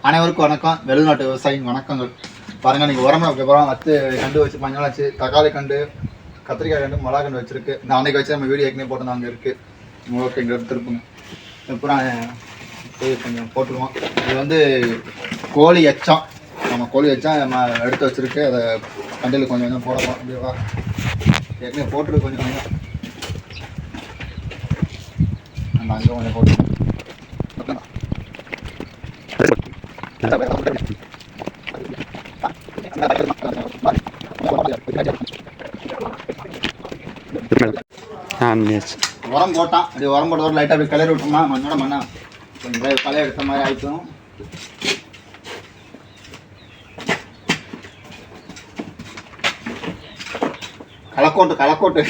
அனைவருக்கும் வணக்கம். வெளிநாட்டு விவசாயியின் வணக்கங்கள். பாருங்கள், நீங்கள் உரமிளக்கு அப்புறம் வச்சு கண்டு வச்சு மஞ்சள் வச்சு தக்காளி கண்டு, கத்திரிக்காய் கண்டு, மிளகா கண்டு வச்சுருக்கு. இந்த அன்னைக்கு வச்சு நம்ம வீடியோ ஏற்கனவே போட்டு அங்கே இருக்குது. ஓகே, இங்கே திருப்புங்க. அப்புறம் கொஞ்சம் போட்டுருவோம். இது வந்து கோழி எச்சம். நம்ம கோழி எச்சம் நம்ம எடுத்து வச்சுருக்கு. அதை கண்டில் கொஞ்சம் கொஞ்சம் போடலாம். அப்படியேவா ஏற்கனவே போட்டுருக்கு கொஞ்சம் கொஞ்சம். நம்ம அங்கே கொஞ்சம் போட்டுருவோம். உரம் போட்டான். அப்படி உரம் போட்டதோட லைட்டாக அப்படி கிளறி விட்டோம்னா மண்ணோட மண்ணா கொஞ்சம் களை எடுத்த மாதிரி ஆயிடும். கலக்கோட்டு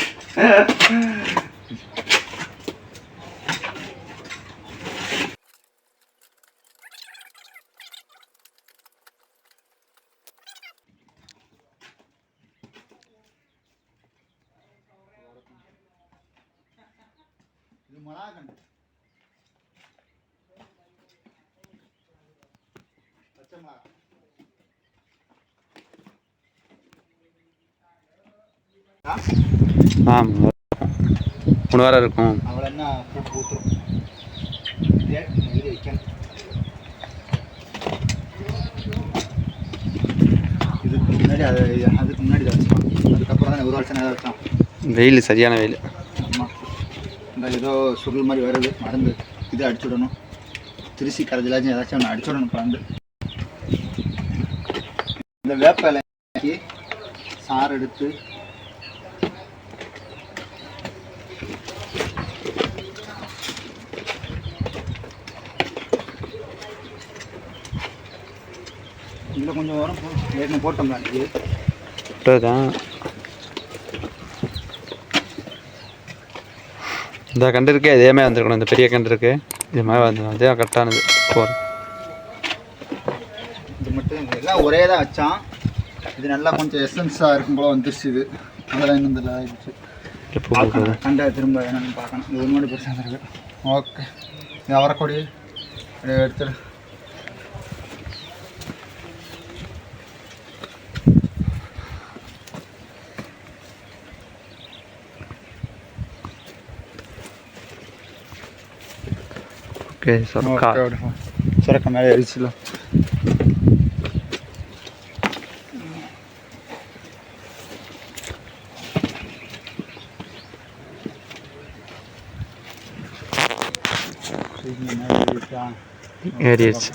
இது மிளகா கண்டு, பச்சை மிளகா. ஆமாம், 3 வாரம் இருக்கும். அவ்வளோ என்ன போட்டு ஊற்றுரும். இது வைக்கணும். இதுக்கு முன்னாடி அதுக்கு முன்னாடி இதை வச்சோம். அதுக்கப்புறம் தான் ஒரு வருஷம் ஏதாவது வச்சோம். வெயில், சரியான வெயில். ஆமாம், இந்த ஏதோ சுருள் மாதிரி வருது. மருந்து இது அடிச்சுடணும். திருச்சி கரைஞ்சலாச்சும் ஏதாச்சும் ஒன்று அடிச்சுடணும். இப்போ வந்து இந்த வேப்ப இலைக்கு சாறு எடுத்து இதில் கொஞ்சம் உரம் ஏற்கனவே போட்டோம்னா தான் இந்த கண்டு இருக்கு. இதே மாதிரி வந்துருக்கணும். இந்த பெரிய கண்டு இருக்கு, இது மாதிரி வந்துடும். அதே கரெக்டானது போர். இது மட்டும் எல்லாம் ஒரே தான் வச்சான். இது நல்லா கொஞ்சம் எசன்ஸாக இருக்கும் போல வந்துருச்சு. இது அதெல்லாம் இன்னும் இந்த ஆயிடுச்சு. கண்டை திரும்ப என்னென்னு பார்க்கணும். இது முன்னாடி பெருசாக இருக்கு. ஓகே, இது அவரைக்கொடி அப்படியே எடுத்துடு. ஓகே, சுரக்க மேலே அடிச்சுல. ஏறிடுச்சு.